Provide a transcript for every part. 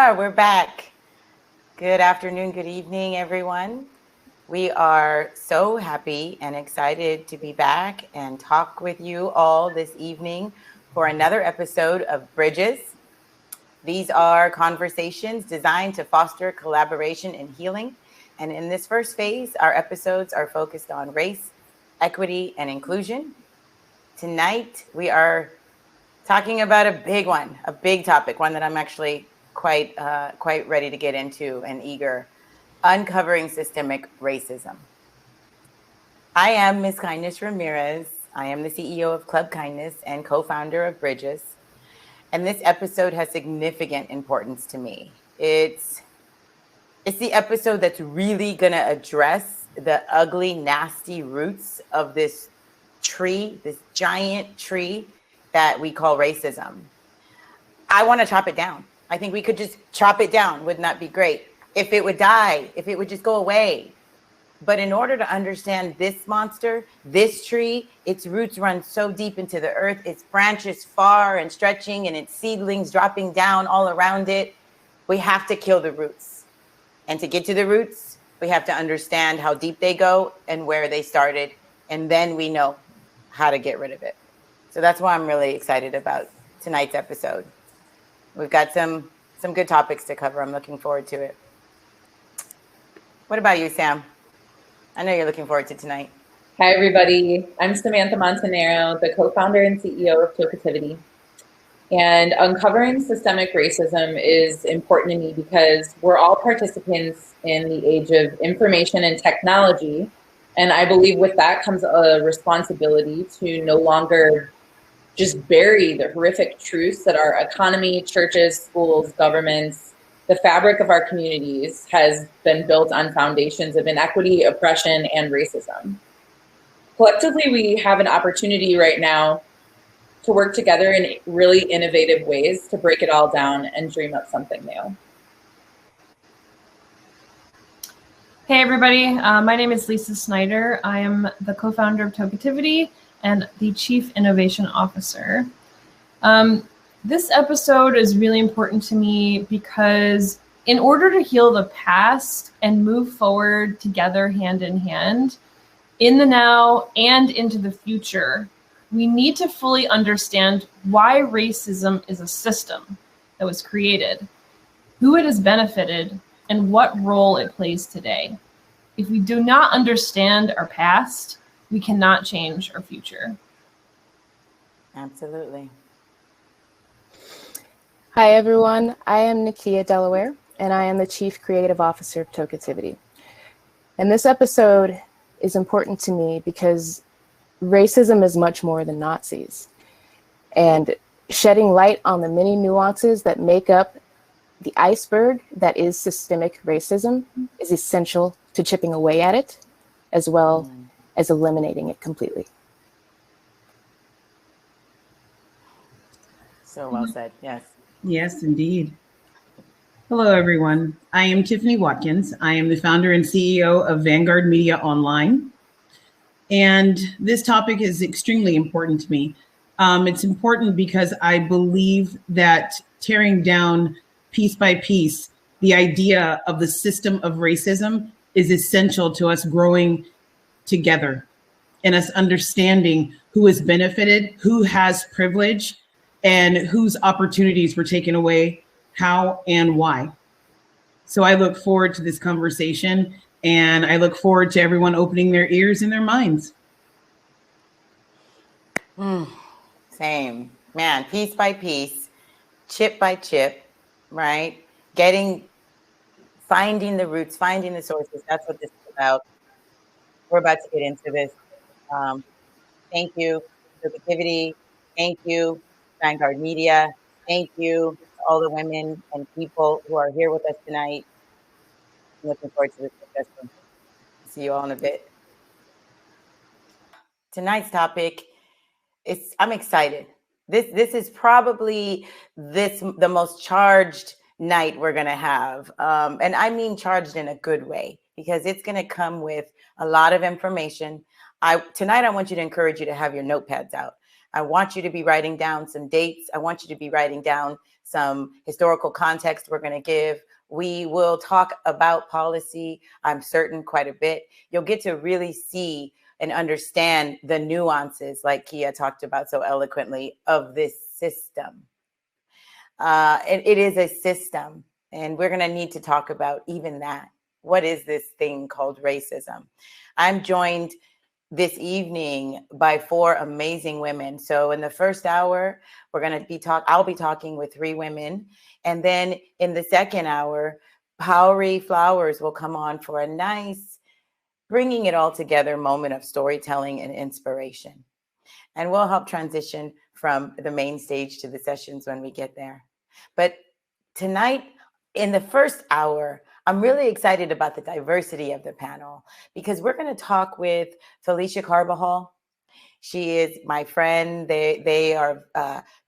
are. We're back. Good afternoon, good evening, everyone. We are so happy and excited to be back and talk with you all this evening for another episode of Bridges. These are conversations designed to foster collaboration and healing. And in this first phase, our episodes are focused on race, equity, and inclusion. Tonight, we are talking about a big one, a big topic, one that I'm actually quite ready to get into and eager: uncovering systemic racism. I am Mskindness Ramirez. I am the CEO of Club Kindness and co-founder of Bridges. And this episode has significant importance to me. It's the episode that's really going to address the ugly, nasty roots of this tree, this giant tree that we call racism. I want to chop it down. I think we could just chop it down. Wouldn't that be great? If it would die, if it would just go away. But in order to understand this monster, this tree, its roots run so deep into the earth, its branches far and stretching, and its seedlings dropping down all around it, we have to kill the roots. And to get to the roots, we have to understand how deep they go and where they started. And then we know how to get rid of it. So that's why I'm really excited about tonight's episode. We've got some good topics to cover. I'm looking forward to it. What about you, Sam? I know you're looking forward to tonight. Hi, everybody. I'm Samantha Montanero, the co-founder and CEO of Tokeativity. And uncovering systemic racism is important to me because we're all participants in the age of information and technology. And I believe with that comes a responsibility to no longer just bury the horrific truths that our economy, churches, schools, governments, the fabric of our communities has been built on foundations of inequity, oppression, and racism. Collectively, we have an opportunity right now to work together in really innovative ways to break it all down and dream up something new. Hey everybody, my name is Lisa Snyder. I am the co-founder of Tokeativity and the Chief Innovation Officer. This episode is really important to me because in order to heal the past and move forward together hand in hand, in the now and into the future, we need to fully understand why racism is a system that was created, who it has benefited, and what role it plays today. If we do not understand our past, we cannot change our future. Absolutely. Hi, everyone. I am Nakia Delaware, and I am the Chief Creative Officer of Tokeativity. And this episode is important to me because racism is much more than Nazis. And shedding light on the many nuances that make up the iceberg that is systemic racism is essential to chipping away at it, as well as eliminating it completely. So well said, yes. Yes, indeed. Hello, everyone. I am Tiffany Watkins. I am the founder and CEO of Vanguard Media Online. And this topic is extremely important to me. It's important because I believe that tearing down piece by piece the idea of the system of racism is essential to us growing together and us understanding who has benefited, who has privilege, and whose opportunities were taken away, how and why. So I look forward to this conversation, and I look forward to everyone opening their ears and their minds. Same. Man, piece by piece, chip by chip, right? Finding the roots, finding the sources. That's what this is about. We're about to get into this. Thank you, Tokeativity. Thank you, Vanguard Media. Thank you to all the women and people who are here with us tonight. I'm looking forward to this discussion. See you all in a bit. Tonight's topic is, I'm excited. This is probably the most charged night we're gonna have. And I mean charged in a good way, because it's gonna come with a lot of information. Tonight, I want you to encourage you to have your notepads out. I want you to be writing down some dates. I want you to be writing down some historical context we're going to give. We will talk about policy, I'm certain, quite a bit. You'll get to really see and understand the nuances, like Kia talked about so eloquently, of this system. It is a system, and we're going to need to talk about even that. What is this thing called racism? I'm joined this evening by 4 amazing women. So in the first hour, I'll be talking with 3 women. And then in the second hour, Powery Flowers will come on for a nice, bringing it all together moment of storytelling and inspiration. And we'll help transition from the main stage to the sessions when we get there. But tonight, in the first hour, I'm really excited about the diversity of the panel because we're going to talk with Felicia Carbajal. She is my friend. They are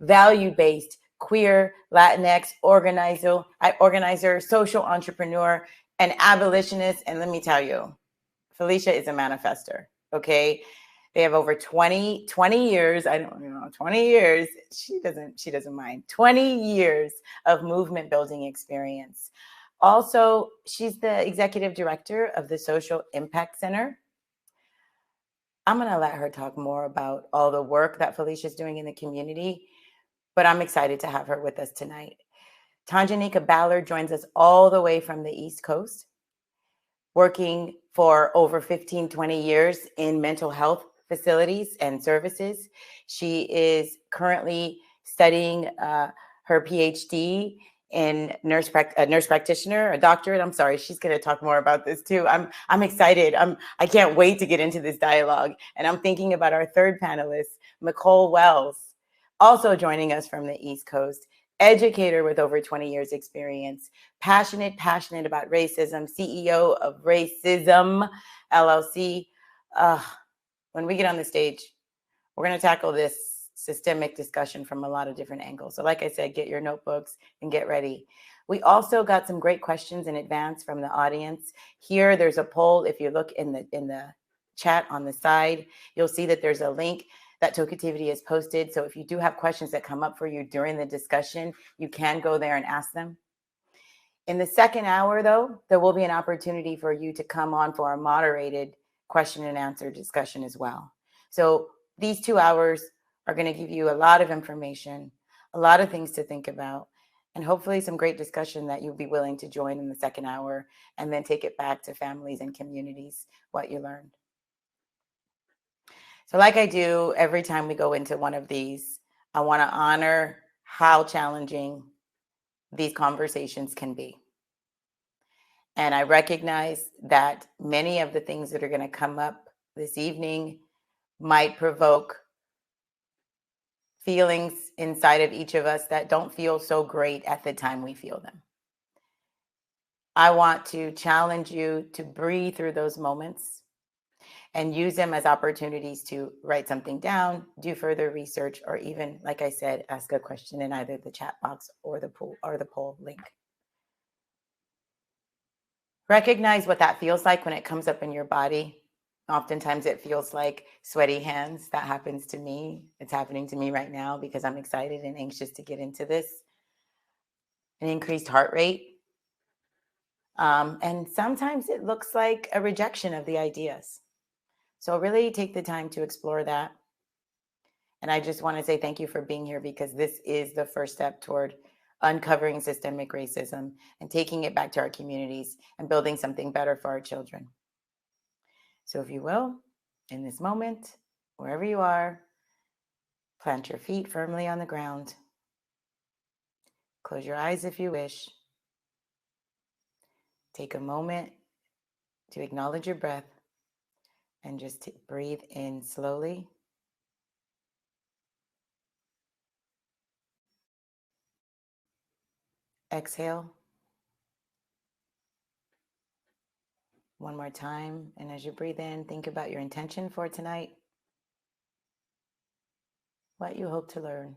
value-based, queer, Latinx organizer, social entrepreneur, and abolitionist. And let me tell you, Felicia is a manifester, okay? They have over 20 years. 20 years. She doesn't mind. 20 years of movement building experience. Also, she's the executive director of the Social Impact Center. I'm going to let her talk more about all the work that Felicia's doing in the community, but I'm excited to have her with us tonight. Tonjanika Ballard joins us all the way from the East Coast, working for over 15, 20 years in mental health facilities and services. She is currently studying her PhD in nurse practitioner, a doctorate. I'm sorry, she's going to talk more about this too. I'm excited. I can't wait to get into this dialogue. And I'm thinking about our third panelist, Mekole Wells, also joining us from the East Coast, educator with over 20 years experience, passionate about racism, CEO of RacIZm LLC. When we get on the stage, we're going to tackle this systemic discussion from a lot of different angles. So like I said, get your notebooks and get ready. We also got some great questions in advance from the audience. Here, there's a poll. If you look in the chat on the side, you'll see that there's a link that Tokeativity has posted. So if you do have questions that come up for you during the discussion, you can go there and ask them. In the second hour, though, there will be an opportunity for you to come on for a moderated question and answer discussion as well. So these 2 hours are going to give you a lot of information, a lot of things to think about, and hopefully some great discussion that you'll be willing to join in the second hour and then take it back to families and communities, what you learned. So like I do every time we go into one of these, I want to honor how challenging these conversations can be. And I recognize that many of the things that are going to come up this evening might provoke feelings inside of each of us that don't feel so great at the time we feel them. I want to challenge you to breathe through those moments and use them as opportunities to write something down, do further research, or even, like I said, ask a question in either the chat box or the poll link. Recognize what that feels like when it comes up in your body. Oftentimes it feels like sweaty hands. That happens to me. It's happening to me right now because I'm excited and anxious to get into this. An increased heart rate. And sometimes it looks like a rejection of the ideas. So really take the time to explore that. And I just want to say thank you for being here because this is the first step toward uncovering systemic racism and taking it back to our communities and building something better for our children. So if you will, in this moment, wherever you are, plant your feet firmly on the ground. Close your eyes if you wish. Take a moment to acknowledge your breath and just breathe in slowly. Exhale. One more time. And as you breathe in, think about your intention for tonight, what you hope to learn.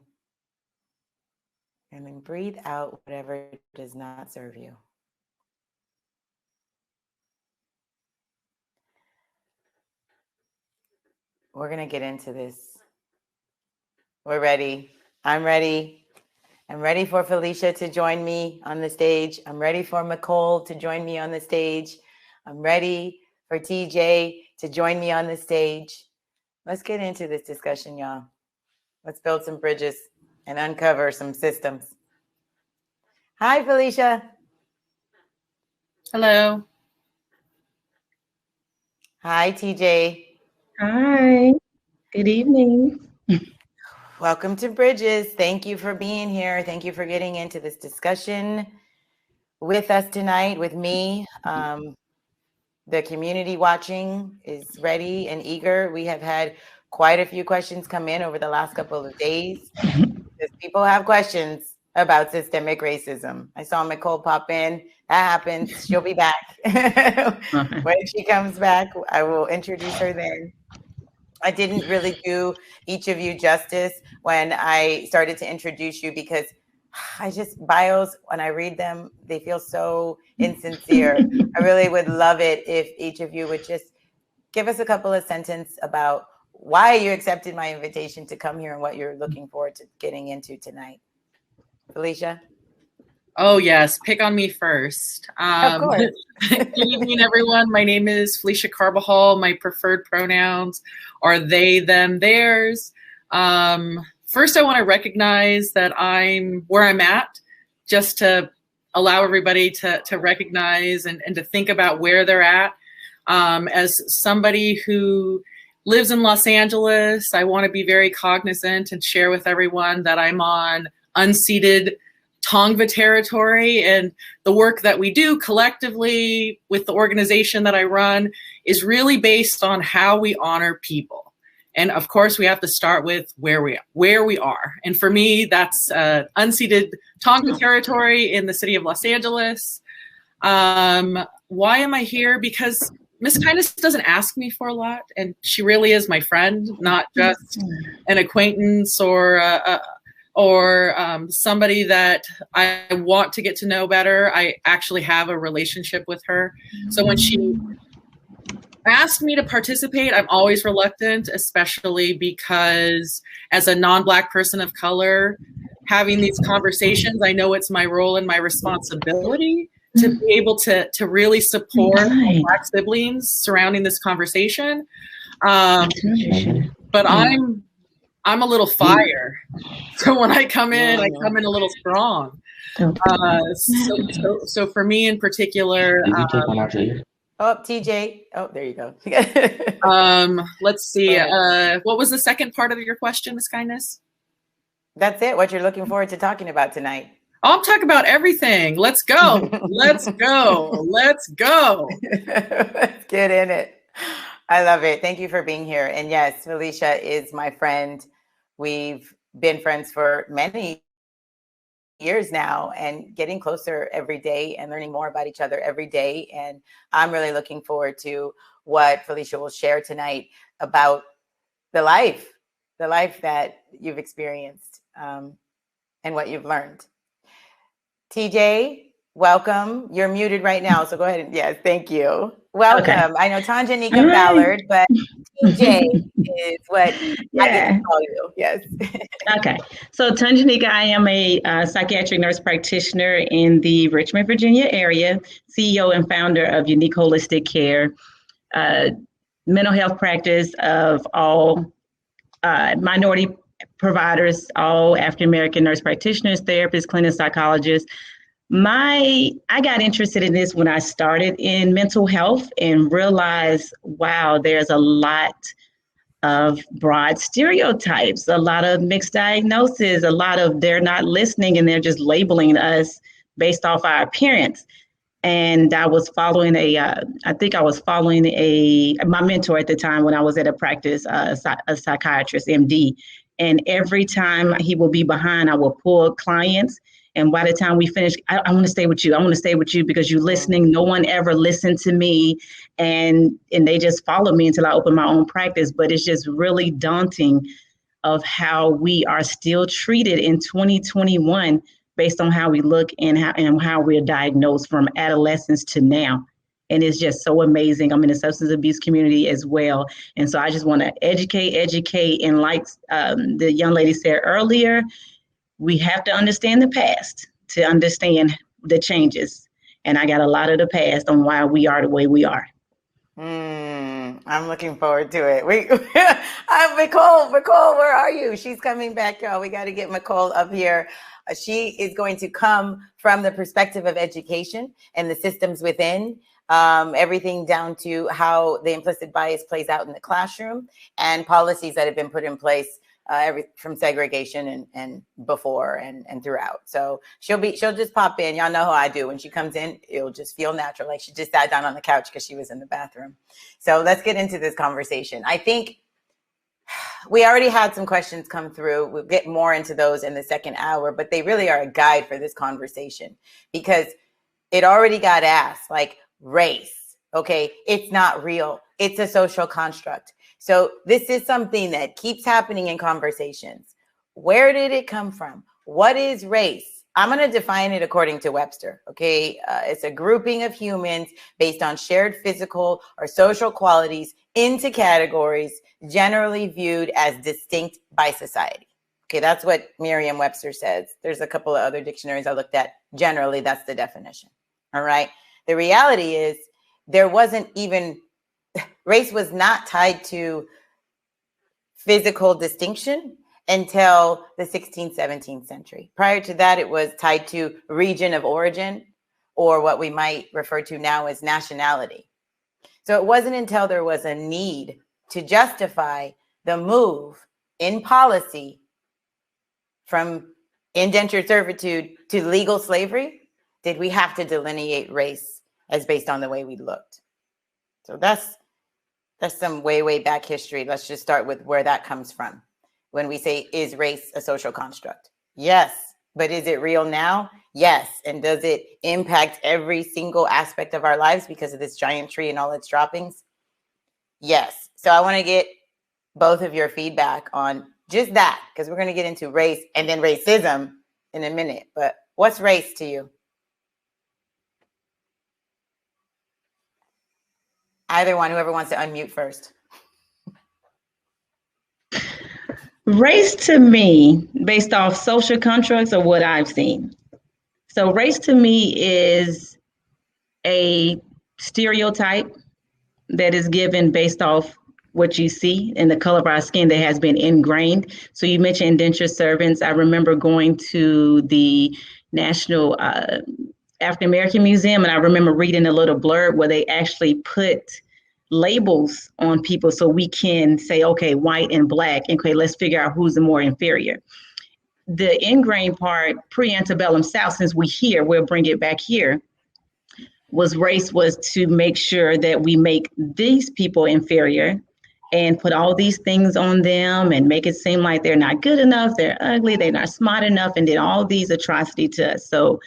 And then breathe out whatever does not serve you. We're going to get into this. We're ready. I'm ready. I'm ready for Felicia to join me on the stage. I'm ready for Mekole to join me on the stage. I'm ready for TJ to join me on the stage. Let's get into this discussion, y'all. Let's build some bridges and uncover some systems. Hi, Felicia. Hello. Hi, TJ. Hi. Good evening. Welcome to Bridges. Thank you for being here. Thank you for getting into this discussion with us tonight, with me. The community watching is ready and eager. We have had quite a few questions come in over the last couple of days. People have questions about systemic racism. I saw Mekole pop in. That happens. She'll be back. When she comes back, I will introduce her then. I didn't really do each of you justice when I started to introduce you, because bios, when I read them, they feel so insincere. I really would love it if each of you would just give us a couple of sentences about why you accepted my invitation to come here and what you're looking forward to getting into tonight. Felicia? Oh, yes. Pick on me first. Of course. Good evening, everyone. My name is Felicia Carbajal. My preferred pronouns are they, them, theirs. First, I want to recognize that I'm where I'm at, just to allow everybody to recognize and to think about where they're at. As somebody who lives in Los Angeles, I want to be very cognizant and share with everyone that I'm on unceded Tongva territory, and the work that we do collectively with the organization that I run is really based on how we honor people. And of course, we have to start with where we are. And for me, that's unceded Tongva territory in the city of Los Angeles. Why am I here? Because Mskindness doesn't ask me for a lot, and she really is my friend, not just an acquaintance or somebody that I want to get to know better. I actually have a relationship with her. So when she asked me to participate, I'm always reluctant, especially because as a non-Black person of color, having these conversations, I know it's my role and my responsibility to be able to really support my Black siblings surrounding this conversation. But I'm a little fire. So when I come in, I come in a little strong. So for me in particular, TJ. Oh, there you go. Let's see. What was the second part of your question, Mskindness? That's it. What you're looking forward to talking about tonight. I'll talk about everything. Let's go. Let's go. Let's go. Let's get in it. I love it. Thank you for being here. And yes, Felicia is my friend. We've been friends for many years now and getting closer every day and learning more about each other every day. And I'm really looking forward to what Felicia will share tonight about the life that you've experienced and what you've learned. TJ, welcome. You're muted right now, so go ahead and yes, thank you. Welcome. Okay. I know Tonjanika Ballard, but TJ is what I get to call you. Yes. Okay. So Tonjanika, I am a psychiatric nurse practitioner in the Richmond, Virginia area, CEO and founder of Unique Holistic Care, mental health practice of all minority providers, all African-American nurse practitioners, therapists, clinical psychologists. I got interested in this when I started in mental health and realized, wow, there's a lot of broad stereotypes, a lot of mixed diagnoses, a lot of they're not listening and they're just labeling us based off our appearance. And I was following my mentor at the time when I was at a practice, a psychiatrist, MD. And every time he will be behind, I will pull clients. And by the time we finish, I want to stay with you. I want to stay with you because you're listening. No one ever listened to me. And they just followed me until I opened my own practice. But it's just really daunting of how we are still treated in 2021 based on how we look and how we're diagnosed from adolescence to now. And it's just so amazing. I'm in the substance abuse community as well. And so I just want to educate. And like the young lady said earlier, we have to understand the past to understand the changes. And I got a lot of the past on why we are the way we are. I'm looking forward to it. Mekole, where are you? She's coming back, y'all. We got to get Mekole up here. She is going to come from the perspective of education and the systems within, everything down to how the implicit bias plays out in the classroom and policies that have been put in place from segregation and before and throughout. So she'll just pop in. Y'all know how I do. When she comes in, it'll just feel natural. Like she just sat down on the couch because she was in the bathroom. So let's get into this conversation. I think we already had some questions come through. We'll get more into those in the second hour, but they really are a guide for this conversation because it already got asked, like race. Okay, it's not real. It's a social construct. So this is something that keeps happening in conversations. Where did it come from? What is race? I'm going to define it according to Webster. Okay, it's a grouping of humans based on shared physical or social qualities into categories generally viewed as distinct by society. Okay, that's what Merriam-Webster says. There's a couple of other dictionaries I looked at. Generally, that's the definition. All right. The reality is there wasn't even race was not tied to physical distinction until the 16th, 17th century. Prior to that, it was tied to region of origin, or what we might refer to now as nationality. So it wasn't until there was a need to justify the move in policy from indentured servitude to legal slavery did we have to delineate race as based on the way we looked. So that's some way back history. Let's just start with where that comes from. When we say, is race a social construct? Yes. But is it real now? Yes. And does it impact every single aspect of our lives because of this giant tree and all its droppings? Yes. So I want to get both of your feedback on just that, because we're going to get into race and then racism in a minute. But what's race to you? Either one, whoever wants to unmute first. Race to me, based off social constructs or what I've seen. So race to me is a stereotype that is given based off what you see and the color of our skin that has been ingrained. So you mentioned indentured servants. I remember going to the National African American Museum, and I remember reading a little blurb where they actually put labels on people so we can say, okay, white and black, and okay, let's figure out who's the more inferior. The ingrained part, pre-antebellum South, since we'll bring it back here, was race was to make sure that we make these people inferior and put all these things on them and make it seem like they're not good enough, they're ugly, they're not smart enough, and did all these atrocities to us. So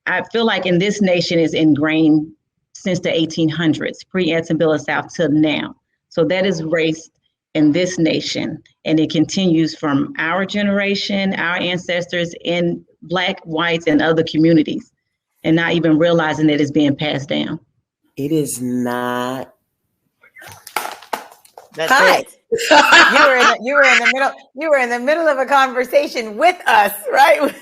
I feel like in this nation is ingrained since the 1800s, pre-antebellum South till now. So that is race in this nation, and it continues from our generation, our ancestors, in Black, whites, and other communities, and not even realizing that it's being passed down. It is not. That's it. You were in the middle of a conversation with us, right?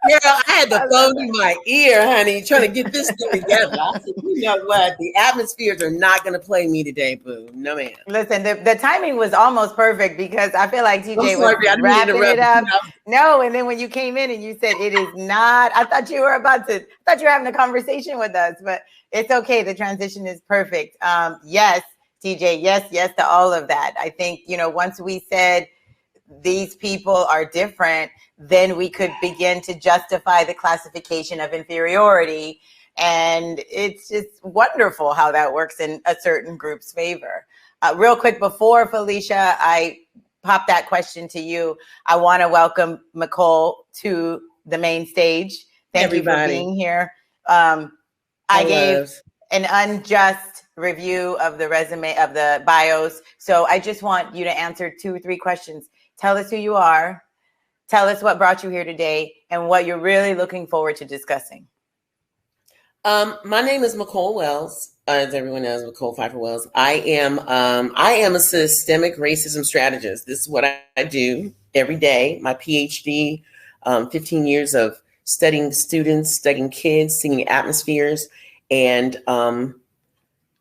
Girl, I had the phone in my ear, honey, trying to get this thing together. I said, you know what? The atmospheres are not going to play me today, boo. No, man. Listen, the timing was almost perfect because I feel like TJ was wrapping it up. No, and then when you came in and you said it is not, I thought you were having a conversation with us, but it's okay. The transition is perfect. Yes, TJ, yes to all of that. I think, once we said these people are different, then we could begin to justify the classification of inferiority. And it's just wonderful how that works in a certain group's favor. Real quick, before Felicia, I pop that question to you, I want to welcome Mekole to the main stage. Thank you for being here. I gave an unjust review of the resume, of the bios. So I just want you to answer 2 or 3 questions. Tell us who you are. Tell us what brought you here today and what you're really looking forward to discussing. My name is Mekole Wells, as everyone knows, Mekole Pfeiffer Wells. I am a systemic racism strategist. This is what I do every day. My PhD 15 years of studying students, studying kids, seeing atmospheres, and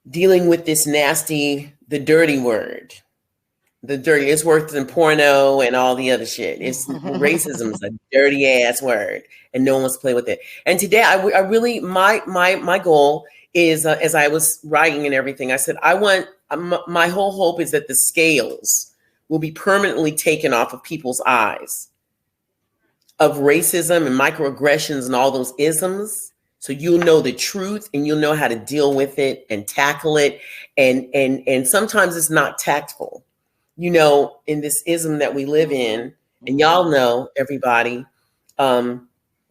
dealing with this nasty, the dirty word. The dirty, it's worse than porno and all the other shit. It's racism is a dirty ass word, and no one wants to play with it. And today, I really, my goal is, as I was writing and everything, I said, I want, my whole hope is that the scales will be permanently taken off of people's eyes of racism and microaggressions and all those isms. So you'll know the truth and you'll know how to deal with it and tackle it. And sometimes it's not tactful. You know, in this ism that we live in, and y'all know, everybody,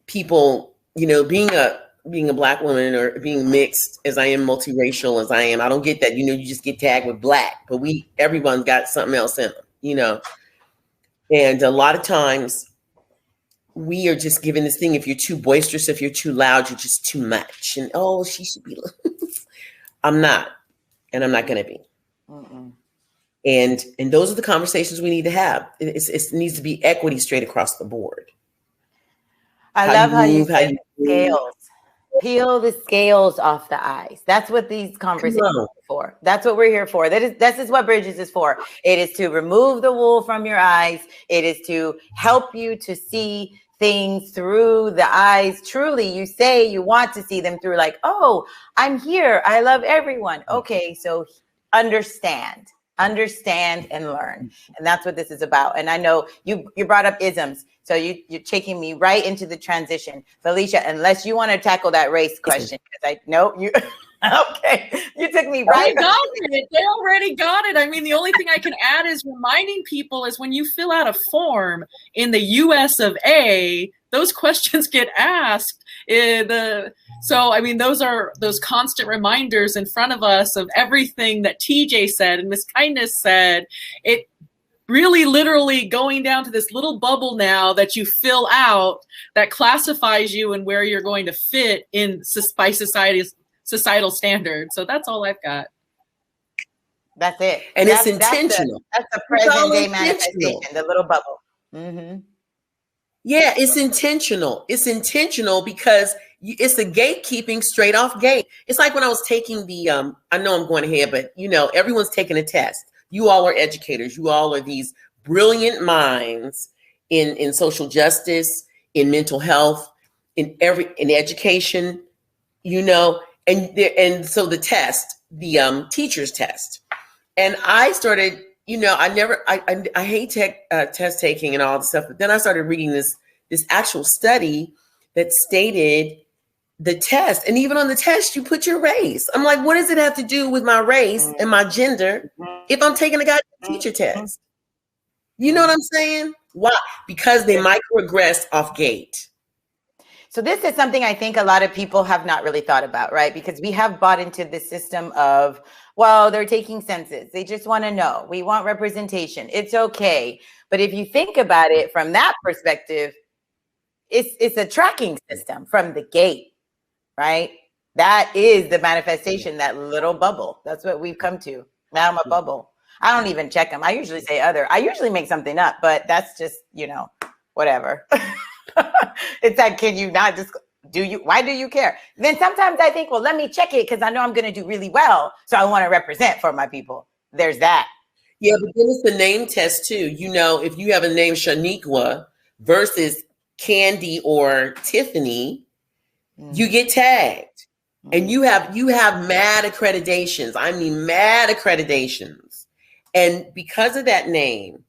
people, you know, being a Black woman or being mixed as I am, multiracial as I am, I don't get that. You know, you just get tagged with Black, but everyone's got something else in them, you know. And a lot of times we are just given this thing, if you're too boisterous, if you're too loud, you're just too much. And, oh, she should be. I'm not, and I'm not going to be. Mm-mm. And those are the conversations we need to have. It needs to be equity straight across the board. I love how you said scales. Peel the scales off the eyes. That's what these conversations are for. That's what we're here for. This is what Bridges is for. It is to remove the wool from your eyes. It is to help you to see things through the eyes. Truly, you say you want to see them through, like, oh, I'm here. I love everyone. Okay, so understand and learn. And that's what this is about. And I know you brought up isms. So you're taking me right into the transition. Felicia, unless you want to tackle that race question, because I know you, okay, you took me right. They already got it. I mean, the only thing I can add is reminding people is when you fill out a form in the US of A, those questions get asked. So, I mean, those are those constant reminders in front of us of everything that TJ said and Mskindness said. It really literally going down to this little bubble now that you fill out that classifies you and where you're going to fit in by societal standards. So that's all I've got. That's it. And it's intentional. That's the present day manifestation, the little bubble. Mm-hmm. Yeah, it's intentional. It's intentional because it's a gatekeeping straight off gate. It's like when I was taking the, I know I'm going ahead, but you know, everyone's taking a test. You all are educators. You all are these brilliant minds in social justice, in mental health, in education, you know, and so the test, the teacher's test. And I started, you know, I hate test taking and all this stuff, but then I started reading this actual study that stated the test, and even on the test, you put your race. I'm like, what does it have to do with my race and my gender if I'm taking a goddamn teacher test? You know what I'm saying? Why? Because they microaggress off gate. So this is something I think a lot of people have not really thought about, right? Because we have bought into the system of, well, they're taking census. They just want to know. We want representation. It's okay. But if you think about it from that perspective, it's a tracking system from the gate. Right? That is the manifestation, that little bubble. That's what we've come to. Now I'm a bubble. I don't even check them. I usually say other. I usually make something up, but that's just, you know, whatever. It's like, can you not just, why do you care? Then sometimes I think, well, let me check it because I know I'm going to do really well. So I want to represent for my people. There's that. Yeah, but then it's the name test too. You know, if you have a name Shaniqua versus Candy or Tiffany, you get tagged, and you have mad accreditations. I mean, mad accreditations. And because of that name,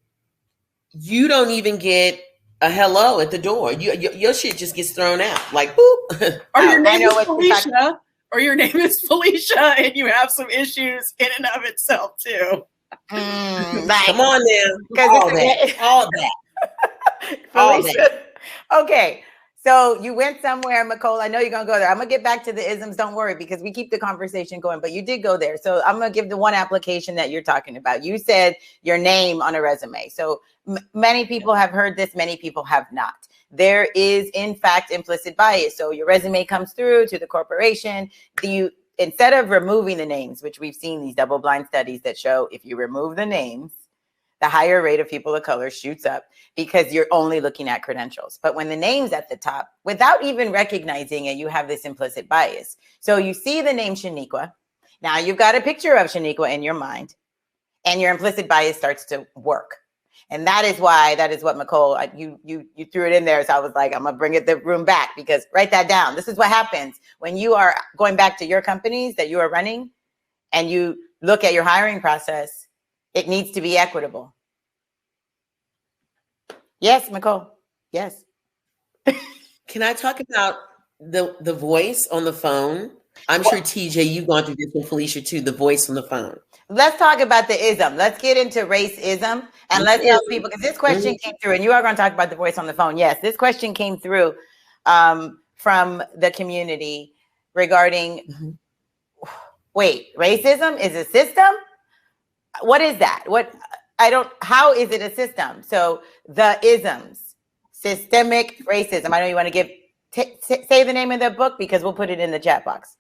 you don't even get a hello at the door. Your shit just gets thrown out like boop. Or your name is Felicia. Or your name is Felicia, and you have some issues in and of itself too. Come on now, all that. Felicia. Okay. So you went somewhere, Mekole. I know you're going to go there. I'm going to get back to the isms. Don't worry, because we keep the conversation going. But you did go there. So I'm going to give the one application that you're talking about. You said your name on a resume. So many people have heard this. Many people have not. There is, in fact, implicit bias. So your resume comes through to the corporation. Instead of removing the names, which we've seen these double-blind studies that show if you remove the names, the higher rate of people of color shoots up because you're only looking at credentials. But when the name's at the top, without even recognizing it, you have this implicit bias. So you see the name Shaniqua. Now you've got a picture of Shaniqua in your mind, and your implicit bias starts to work. And that is what Mekole, you threw it in there. So I was like, I'm gonna bring the room back, because write that down. This is what happens when you are going back to your companies that you are running and you look at your hiring process. It needs to be equitable. Yes, Mekole. Yes. Can I talk about the voice on the phone? I'm sure TJ, you've gone through this with Felicia too, the voice on the phone. Let's talk about the ism. Let's get into RacIZm, and let's help people, because this question came through, and you are going to talk about the voice on the phone. Yes, this question came through from the community regarding, wait, RacIZm is a system? What is that? How is it a system? So the isms, systemic racism. I know you want to say the name of the book, because we'll put it in the chat box.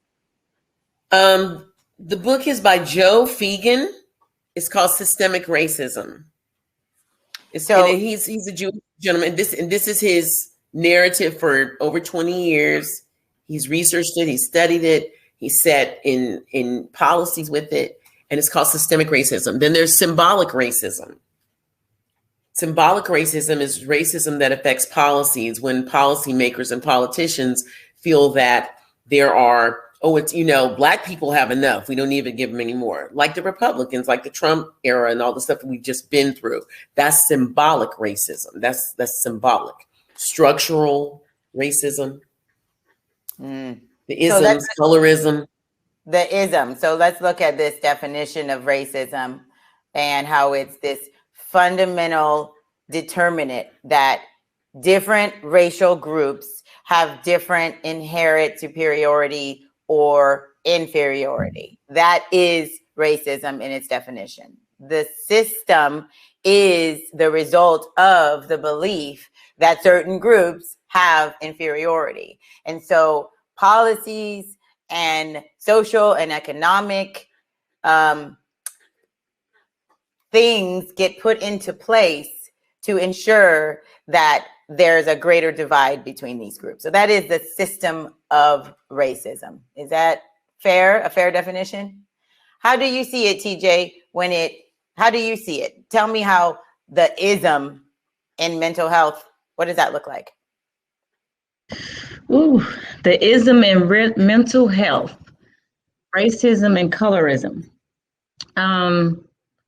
The book is by Joe Fegan. It's called Systemic RacIZm. He's a Jewish gentleman. This is his narrative for over 20 years. He's researched it. He studied it. He sat in policies with it, and it's called Systemic RacIZm. Then there's symbolic racism. Symbolic racism is racism that affects policies, when policymakers and politicians feel that there are, Black people have enough. We don't even give them any more. Like the Republicans, like the Trump era and all the stuff that we've just been through. That's symbolic racism. That's symbolic. Structural racism. The isms, colorism. The ism. So let's look at this definition of racism and how it's this fundamental determinant that different racial groups have different inherent superiority or inferiority. That is racism in its definition. The system is the result of the belief that certain groups have inferiority. And so policies and social and economic things get put into place to ensure that there's a greater divide between these groups. So that is the system of racism. Is that fair? A fair definition? How do you see it, TJ? How do you see it? Tell me how the ism in mental health, what does that look like? Ooh, the ism in mental health, racism and colorism.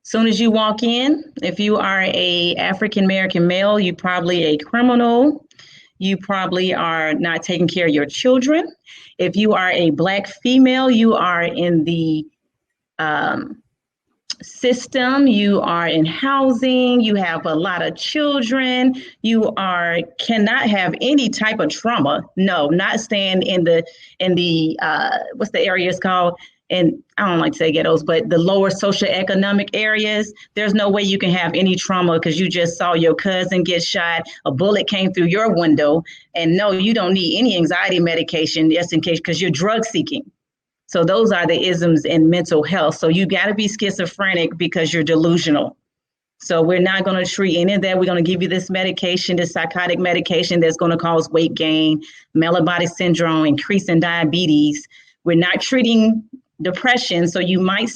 Soon as you walk in, if you are a African-American male, you're probably a criminal. You probably are not taking care of your children. If you are a Black female, you are in the system, you are in housing, you have a lot of children, cannot have any type of trauma. No, not staying in the what's the area it's called? And I don't like to say ghettos, but the lower socioeconomic areas, there's no way you can have any trauma because you just saw your cousin get shot, a bullet came through your window, and no, you don't need any anxiety medication just in case, because you're drug seeking. So those are the isms in mental health. So you got to be schizophrenic because you're delusional. So we're not going to treat any of that. We're going to give you this medication, this psychotic medication that's going to cause weight gain, metabolic syndrome, increase in diabetes. We're not treating depression, so you might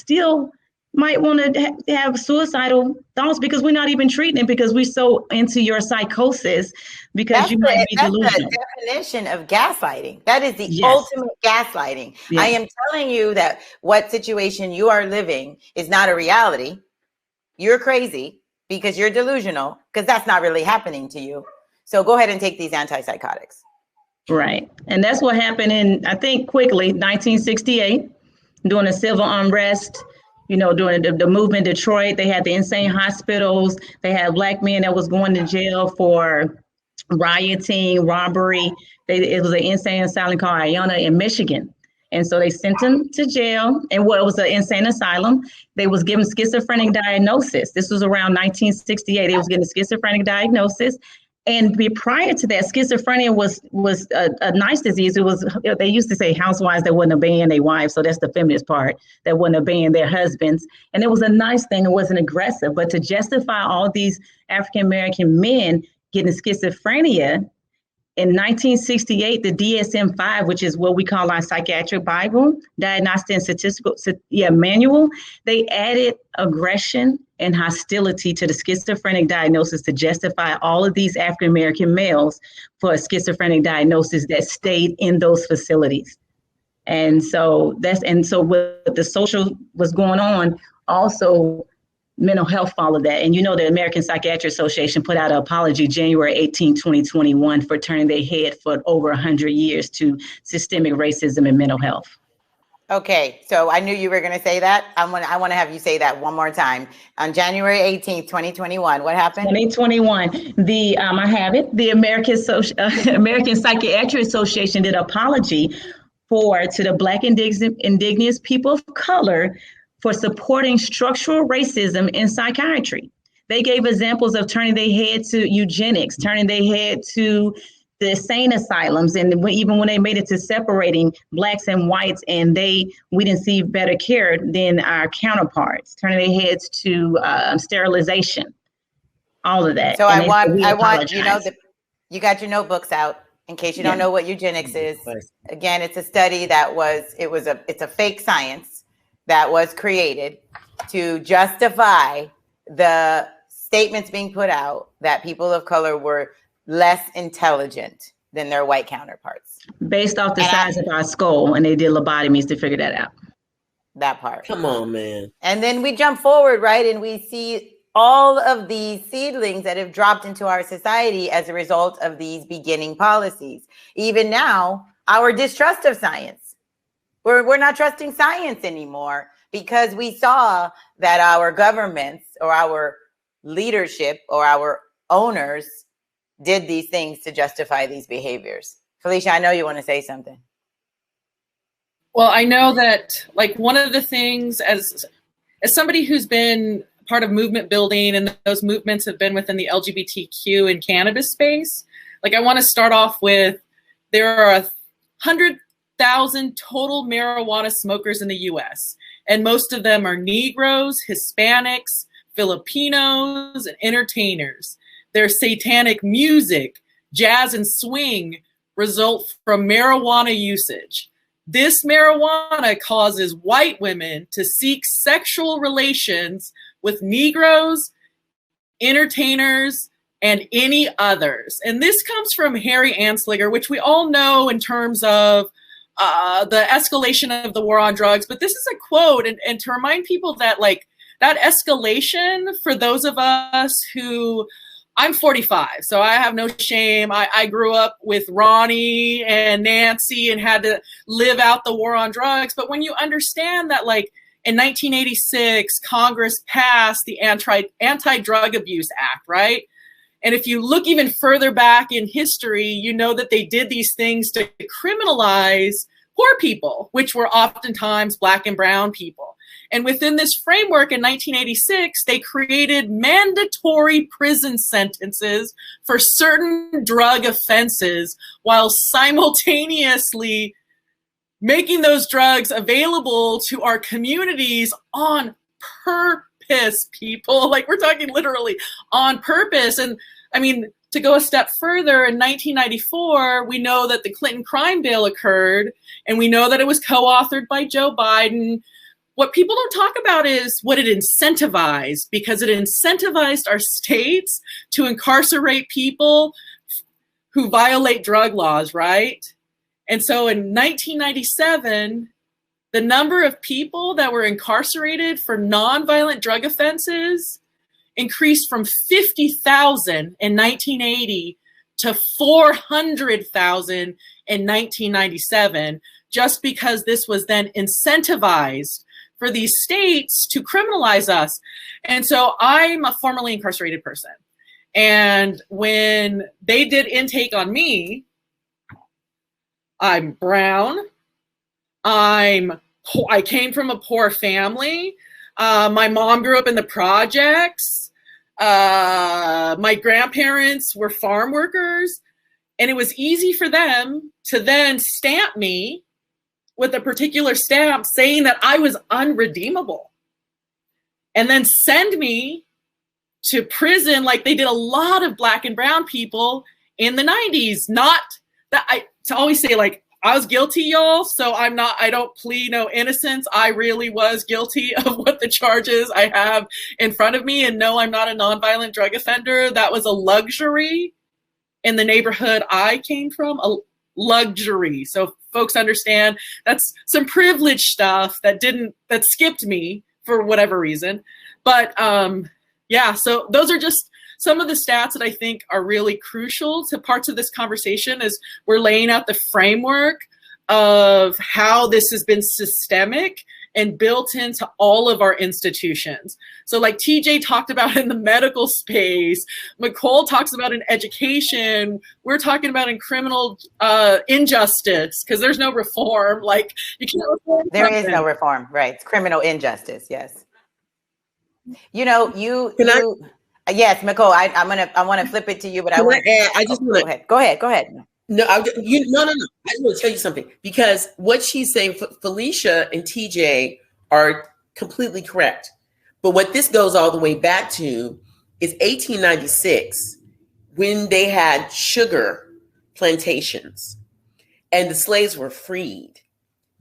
want to have suicidal thoughts because we're not even treating it because we're so into your psychosis because you might be delusional. That's the definition of gaslighting. That is the ultimate gaslighting. Yes. I am telling you that what situation you are living is not a reality. You're crazy because you're delusional because that's not really happening to you. So go ahead and take these antipsychotics. Right. And that's what happened in, I think, quickly, 1968. During the civil unrest, during the movement in Detroit, they had the insane hospitals. They had Black men that was going to jail for rioting, robbery. It was an insane asylum called Iona in Michigan. And so they sent them to jail. And it was an insane asylum. They was given schizophrenic diagnosis. This was around 1968. They was getting a schizophrenic diagnosis. And prior to that, schizophrenia was a nice disease. It was, they used to say housewives that wouldn't obey their wives. So that's the feminist part, that wouldn't obey their husbands. And it was a nice thing. It wasn't aggressive. But to justify all these African-American men getting schizophrenia, in 1968, the DSM-5, which is what we call our psychiatric Bible, diagnostic and statistical manual, they added aggression and hostility to the schizophrenic diagnosis to justify all of these African-American males for a schizophrenic diagnosis that stayed in those facilities. And so what the social was going on, also mental health followed that. And the American Psychiatric Association put out an apology January 18, 2021 for turning their head for over 100 years to systemic racism and mental health. Okay, so I knew you were going to say that. I want to have you say that one more time. On January 18th, 2021, what happened? 2021, I have it. The American Psychiatric Association did an apology to the Black indigenous people of color for supporting structural racism in psychiatry. They gave examples of turning their head to eugenics, turning their head to the insane asylums, and even when they made it to separating Blacks and whites, and we didn't see better care than our counterparts, turning their heads to sterilization, all of that. So I want you got your notebooks out in case you don't know what eugenics is. Again, it's a study it's a fake science that was created to justify the statements being put out that people of color were less intelligent than their white counterparts. Based off the size of our skull, and they did lobotomies to figure that out. That part. Come on, man. And then we jump forward, right? And we see all of these seedlings that have dropped into our society as a result of these beginning policies. Even now, our distrust of science. We're not trusting science anymore because we saw that our governments or our leadership or our owners did these things to justify these behaviors. Felicia, I know you want to say something. Well, I know that one of the things as somebody who's been part of movement building, and those movements have been within the LGBTQ and cannabis space, I want to start off with, there are 100,000 total marijuana smokers in the US, and most of them are Negroes, Hispanics, Filipinos, and entertainers. Their satanic music, jazz and swing result from marijuana usage. This marijuana causes white women to seek sexual relations with Negroes, entertainers, and any others. And this comes from Harry Anslinger, which we all know in terms of the escalation of the war on drugs. But this is a quote, and to remind people that that escalation, for those of us who, I'm 45, so I have no shame. I grew up with Ronnie and Nancy and had to live out the war on drugs. But when you understand that, in 1986, Congress passed the Anti-Drug Abuse Act, right? And if you look even further back in history, you know that they did these things to criminalize poor people, which were oftentimes Black and brown people. And within this framework in 1986, they created mandatory prison sentences for certain drug offenses while simultaneously making those drugs available to our communities on purpose, people. We're talking literally on purpose. And I mean, to go a step further, in 1994, we know that the Clinton crime bill occurred, and we know that it was co-authored by Joe Biden. What people don't talk about is what it incentivized, because it incentivized our states to incarcerate people who violate drug laws, right? And so in 1997, the number of people that were incarcerated for nonviolent drug offenses increased from 50,000 in 1980 to 400,000 in 1997, just because this was then incentivized for these states to criminalize us. And so I'm a formerly incarcerated person. And when they did intake on me, I'm brown. I came from a poor family. My mom grew up in the projects. My grandparents were farm workers, and it was easy for them to then stamp me with a particular stamp saying that I was unredeemable, and then send me to prison like they did a lot of Black and brown people in the 90s. Not that to always say like, I was guilty, y'all, so I don't plead no innocence. I really was guilty of what the charges I have in front of me. And no, I'm not a nonviolent drug offender. That was a luxury in the neighborhood I came from, a luxury. So folks understand that's some privileged stuff that skipped me for whatever reason. But yeah, so those are just some of the stats that I think are really crucial to parts of this conversation as we're laying out the framework of how this has been systemic and built into all of our institutions. So like TJ talked about in the medical space, Mekole talks about in education, we're talking about in criminal injustice, because there's no reform. Like you can't reform. There is no reform, right? It's criminal injustice, yes. You know, yes, Mekole, I want to flip it to you, but go ahead. No, no. I just want to tell you something, because what she's saying, Felicia and TJ are completely correct. But what this goes all the way back to is 1896, when they had sugar plantations and the slaves were freed.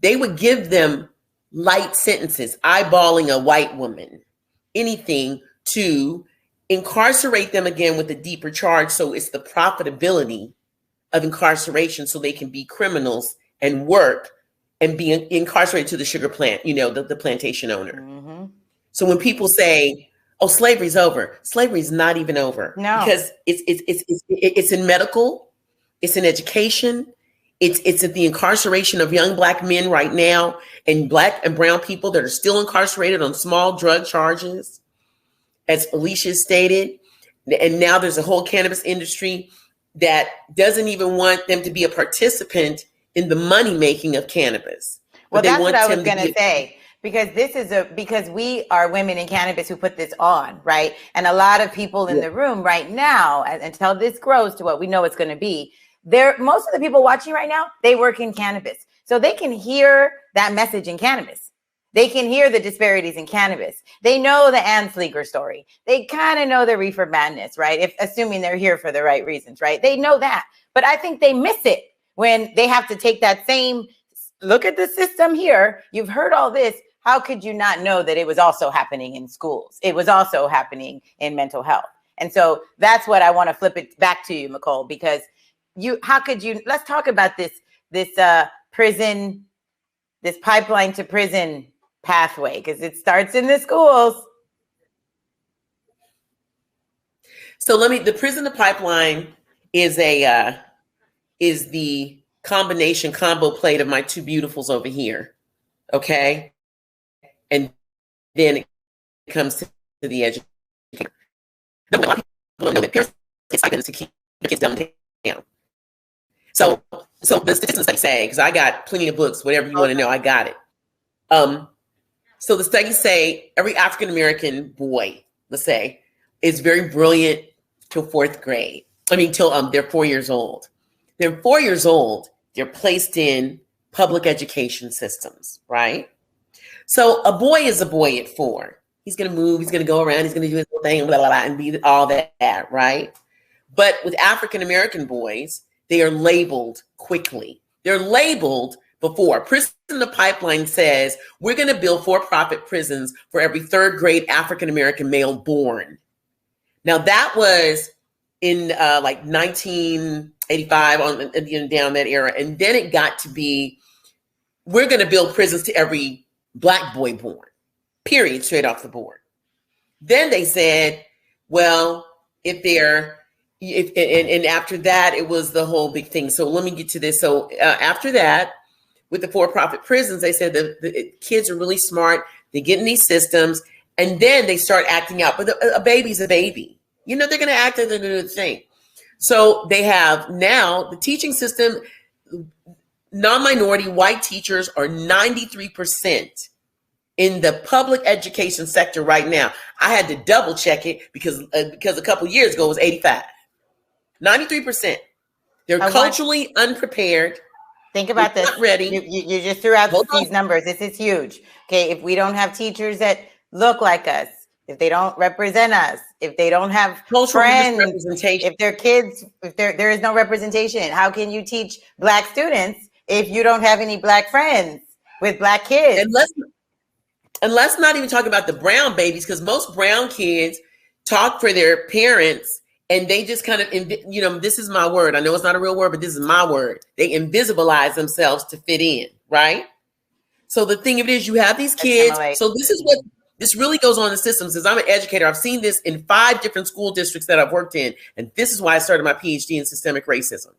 They would give them light sentences, eyeballing a white woman, anything to incarcerate them again with a deeper charge. So it's the profitability of incarceration, so they can be criminals and work and be incarcerated to the sugar plant, the plantation owner. Mm-hmm. So when people say, oh, slavery's over, slavery is not even over. No. Because it's in medical, it's in education, it's at the incarceration of young Black men right now, and Black and brown people that are still incarcerated on small drug charges, as Felicia stated. And now there's a whole cannabis industry that doesn't even want them to be a participant in the money making of cannabis. Well, that's what I was going to say, because because we are women in cannabis who put this on, right? And a lot of people in the room right now, until this grows to what we know it's going to be, most of the people watching right now, they work in cannabis. So they can hear that message in cannabis. They can hear the disparities in cannabis. They know the Anslinger story. They kind of know the reefer madness, right? Assuming they're here for the right reasons, right? They know that. But I think they miss it when they have to take that same look at the system here. You've heard all this. How could you not know that it was also happening in schools? It was also happening in mental health. And so that's what I want to flip it back to you, Mekole, because let's talk about this prison, this pipeline to prison pathway, because it starts in the schools. So the prison to pipeline is the combo plate of my two beautifuls over here. Okay. And then it comes to the education. To keep the kids down. So the statistics say, because I got plenty of books, whatever you want to know, I got it. So the studies say every African-American boy, let's say, is very brilliant till fourth grade. Till they're 4 years old. They're 4 years old. They're placed in public education systems, right? So a boy is a boy at 4. He's going to move. He's going to go around. He's going to do his little thing, blah, blah, blah, and be all that, right? But with African-American boys, they are labeled quickly. They're labeled before. Prison to Pipeline says we're going to build for-profit prisons for every third grade African-American male born. Now that was in like 1985 down that era. And then it got to be, we're going to build prisons to every Black boy born, period, straight off the board. Then they said, well, and after that, it was the whole big thing. So let me get to this. So after that, with the for-profit prisons, they said the kids are really smart. They get in these systems, and then they start acting out. But a baby's a baby. They're going to act and they're going to do the thing. So they have now the teaching system, non-minority white teachers are 93% in the public education sector right now. I had to double check it because a couple years ago it was 85. 93%. They're culturally unprepared. Think about this. Not ready. You just threw out these numbers. This is huge. Okay, if we don't have teachers that look like us, if they don't represent us, if they don't have friends, if their kids, if there is no representation, how can you teach Black students if you don't have any Black friends with Black kids? And let's not even talk about the brown babies, because most brown kids talk for their parents and they just kind of, this is my word. I know it's not a real word, but this is my word. They invisibilize themselves to fit in, right? So the thing of it is, you have these kids. So this is what this really goes on in the systems. As I'm an educator, I've seen this in 5 different school districts that I've worked in. And this is why I started my PhD in systemic racism.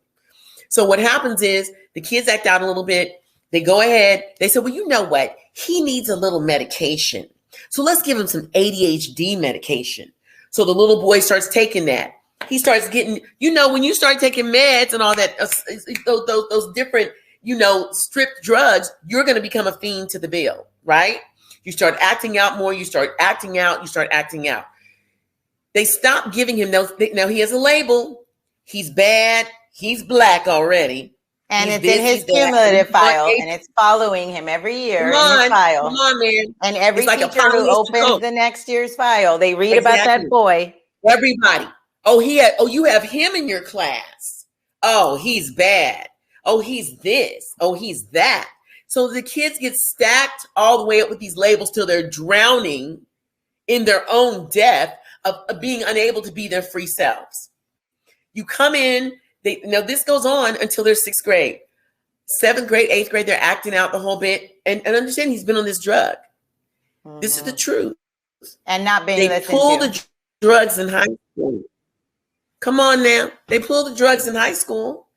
So what happens is the kids act out a little bit. They go ahead. They say, well, you know what? He needs a little medication. So let's give him some ADHD medication. So the little boy starts taking that. He starts getting, when you start taking meds and all that, those different, stripped drugs, you're going to become a fiend to the bill, right? You start acting out more. You start acting out. They stop giving him those. Now he has a label. He's bad. He's Black already. And it's in his cumulative file, and it's following him every year in his file. Come on, man. And every teacher who opens the next year's file, they read about that boy. Everybody. You have him in your class. Oh, he's bad. Oh, he's this. Oh, he's that. So the kids get stacked all the way up with these labels till they're drowning in their own death of being unable to be their free selves. You come in, this goes on until they're 6th grade. 7th grade, 8th grade, they're acting out the whole bit. And understand he's been on this drug. Mm-hmm. This is the truth. And not being listened to. They pull the drugs in high school. Come on now. They pull the drugs in high school.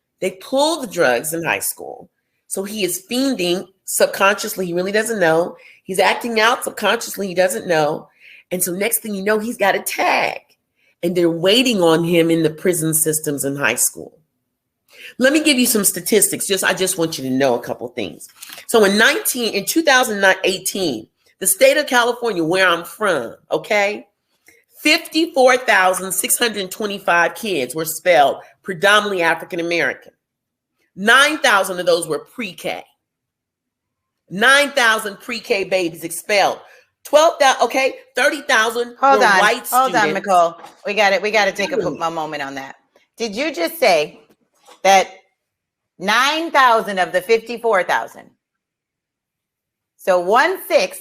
So he is fiending subconsciously. He really doesn't know. He's acting out subconsciously. He doesn't know. And so next thing you know, he's got a tag. And they're waiting on him in the prison systems in high school. Let me give you some statistics. I just want you to know a couple things. So in 2018, the state of California, where I'm from, okay, 54,625 kids were expelled, predominantly African American. 9,000 of those were pre-K. 9,000 pre-K babies expelled. 12,000, 30,000 were white students. Hold on, Mekole. We got to take a moment on that. Did you just say that 9,000 of the 54,000? So 1/6,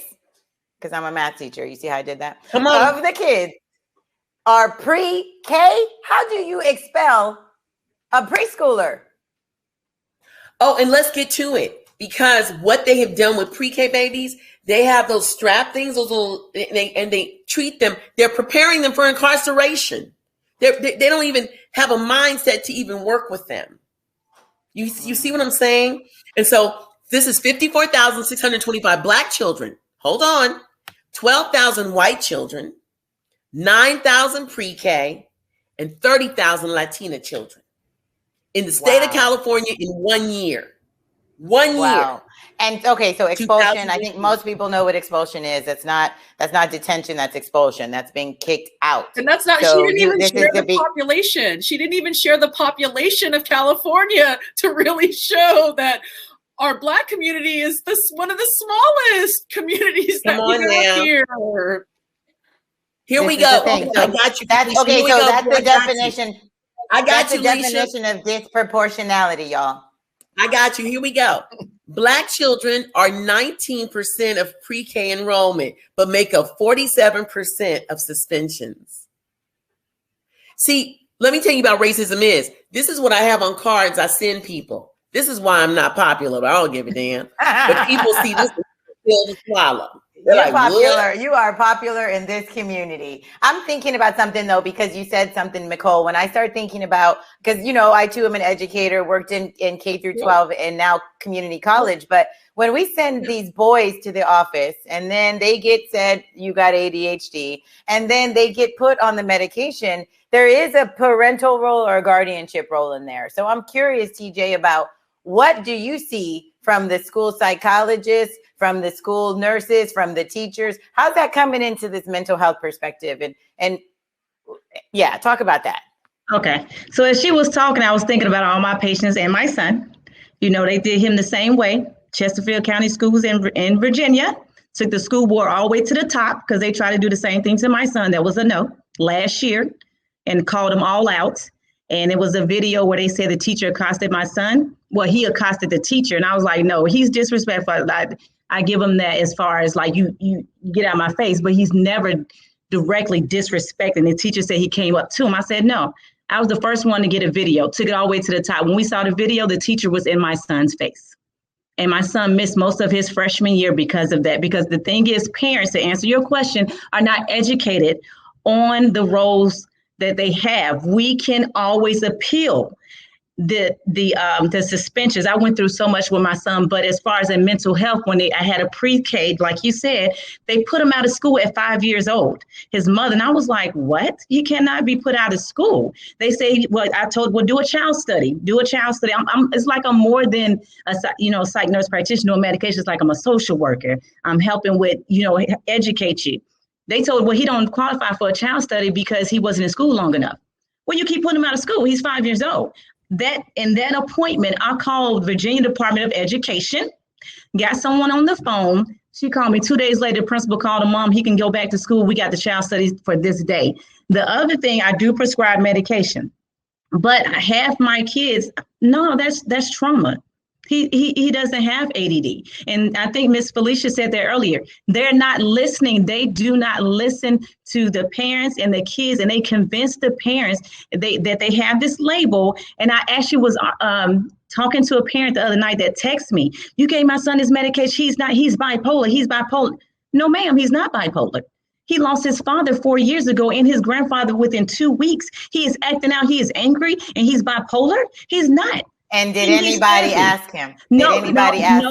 because I'm a math teacher. You see how I did that? Come on. Of the kids are pre-K. How do you expel a preschooler? Oh, and let's get to it. Because what they have done with pre-K babies, they have those strap things, and they treat them. They're preparing them for incarceration. They don't even have a mindset to even work with them. You see what I'm saying? And so this is 54,625 Black children. Hold on. 12,000 white children, 9,000 pre-K, and 30,000 Latina children in the state of California in 1 year. 1 year. And okay, so expulsion, I think most people know what expulsion is. That's not detention, that's expulsion. That's being kicked out. And that's not, she didn't even share the population. She didn't even share the population of California to really show that our Black community is one of the smallest communities that we have here. Here we go. I got you. That's the definition. That's the definition of disproportionality, y'all. I got you. Here we go. Black children are 19% of pre-K enrollment, but make up 47% of suspensions. See, let me tell you about racism is. This is what I have on cards I send people. This is why I'm not popular, but I don't give a damn. But people see this and feel to swallow. You're like, popular. What? You are popular in this community. I'm thinking about something though, because you said something, Mekole. When I start thinking about, because I too am an educator, worked in K through 12 and now community college. But when we send these boys to the office and then they get said, you got ADHD, and then they get put on the medication, there is a parental role or a guardianship role in there. So I'm curious, TJ, about what do you see from the school psychologists, from the school nurses, from the teachers? How's that coming into this mental health perspective? And yeah, talk about that. Okay. So as she was talking, I was thinking about all my patients and my son. You know, they did him the same way. Chesterfield County Schools in Virginia took the school board all the way to the top because they tried to do the same thing to my son. That was a no last year and called them all out. And it was a video where they said the teacher accosted my son. Well, he accosted the teacher. And I was like, no, he's disrespectful. I give him that as far as like, you get out of my face, but he's never directly disrespecting. The teacher said he came up to him. I said, no. I was the first one to get a video, took it all the way to the top. When we saw the video, the teacher was in my son's face. And my son missed most of his freshman year because of that. Because the thing is, parents, to answer your question, are not educated on the roles that they have. We can always appeal the suspensions. I went through so much with my son, but as far as in mental health, when I had a pre-K, like you said, they put him out of school at 5 years old. His mother, and I was like, what? He cannot be put out of school. They say, well, I told, well, do a child study. It's like I'm more than a psych nurse practitioner or medication. It's like I'm a social worker. I'm helping with, educate you. They told, well, he don't qualify for a child study because he wasn't in school long enough. Well, you keep putting him out of school. He's 5 years old. That appointment, I called Virginia Department of Education, got someone on the phone. She called me 2 days later. The principal called her mom. He can go back to school. We got the child studies for this day. The other thing, I do prescribe medication, but half my kids, no, that's trauma. He doesn't have ADD. And I think Miss Felicia said that earlier. They're not listening. They do not listen to the parents and the kids, and they convince the parents that they have this label. And I actually was talking to a parent the other night that texted me, you gave my son his medication. He's bipolar. No, ma'am, he's not bipolar. He lost his father 4 years ago and his grandfather within 2 weeks. He is acting out. He is angry and he's bipolar. He's not. And did anybody ask him? No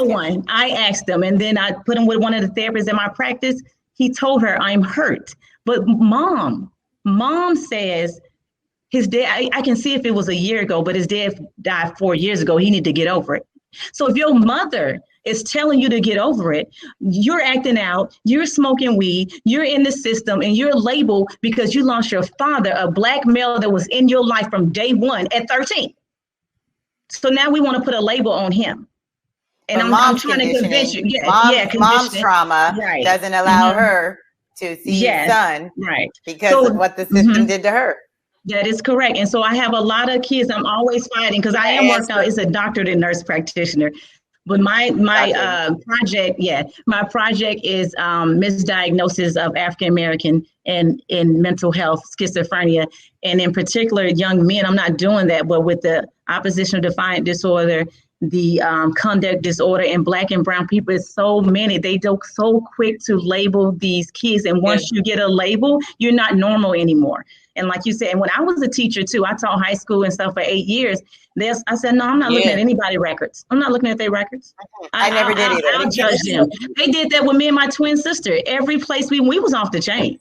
one. I asked them, and then I put him with one of the therapists in my practice. He told her, I'm hurt. But mom says his dad, I can see if it was a year ago, but his dad died 4 years ago. He need to get over it. So if your mother is telling you to get over it, you're acting out, you're smoking weed, you're in the system, and you're labeled because you lost your father, a Black male that was in your life from day one at 13. So now we want to put a label on him. And I'm trying to convince you. Mom's trauma doesn't allow her to see his son because of what the system did to her. That is correct. And so I have a lot of kids I'm always fighting because I am working out as a doctorate and nurse practitioner. But my project is misdiagnosis of African American and in mental health, schizophrenia, and in particular young men. I'm not doing that, but with the oppositional defiant disorder, the conduct disorder, and Black and brown people, it's so many. They go so quick to label these kids, and once you get a label, you're not normal anymore. And like you said, and when I was a teacher too, I taught high school and stuff for 8 years. I said, no, I'm not looking at anybody's records. I'm not looking at their records. I never did either. I'll judge them. They did that with me and my twin sister. Every place we was off the chain.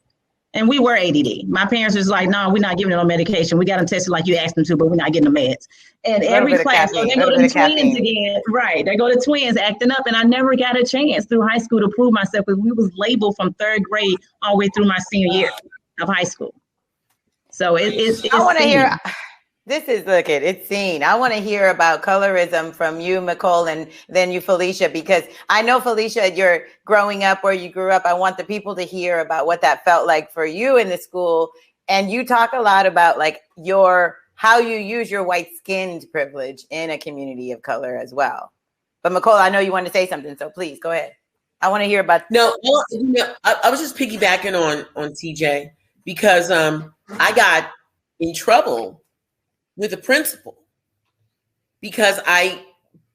And we were ADD. My parents was like, no, we're not giving them no medication. We got them tested like you asked them to, but we're not getting the meds. And every class, so they go to the twins again. Right. They go to twins acting up. And I never got a chance through high school to prove myself because we was labeled from third grade all the way through my senior year of high school. So it's I want to hear, it's seen. I want to hear about colorism from you, Mekole, and then you, Felicia, because I know, Felicia, you're growing up where you grew up. I want the people to hear about what that felt like for you in the school. And you talk a lot about like how you use your white-skinned privilege in a community of color as well. But Mekole, I know you want to say something, so please go ahead. I want to hear about. No, I was just piggybacking on TJ because I got in trouble with the principal because I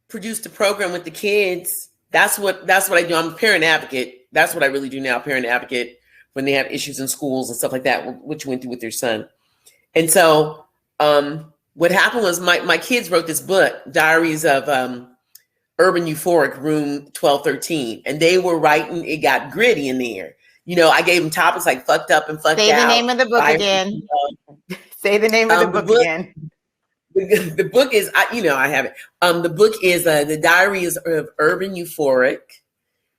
produced a program with the kids. That's what I do. I'm a parent advocate. That's what I really do now, parent advocate when they have issues in schools and stuff like that, which you went through with your son. And so what happened was my kids wrote this book, Diaries of Urban Euphoric, Room 1213, and they were writing, it got gritty in there. I gave them topics like fucked up and fucked out. Say the name of the book again. Say the name of the book again. The book is, I have it. The book is The Diaries of Urban Euphoric,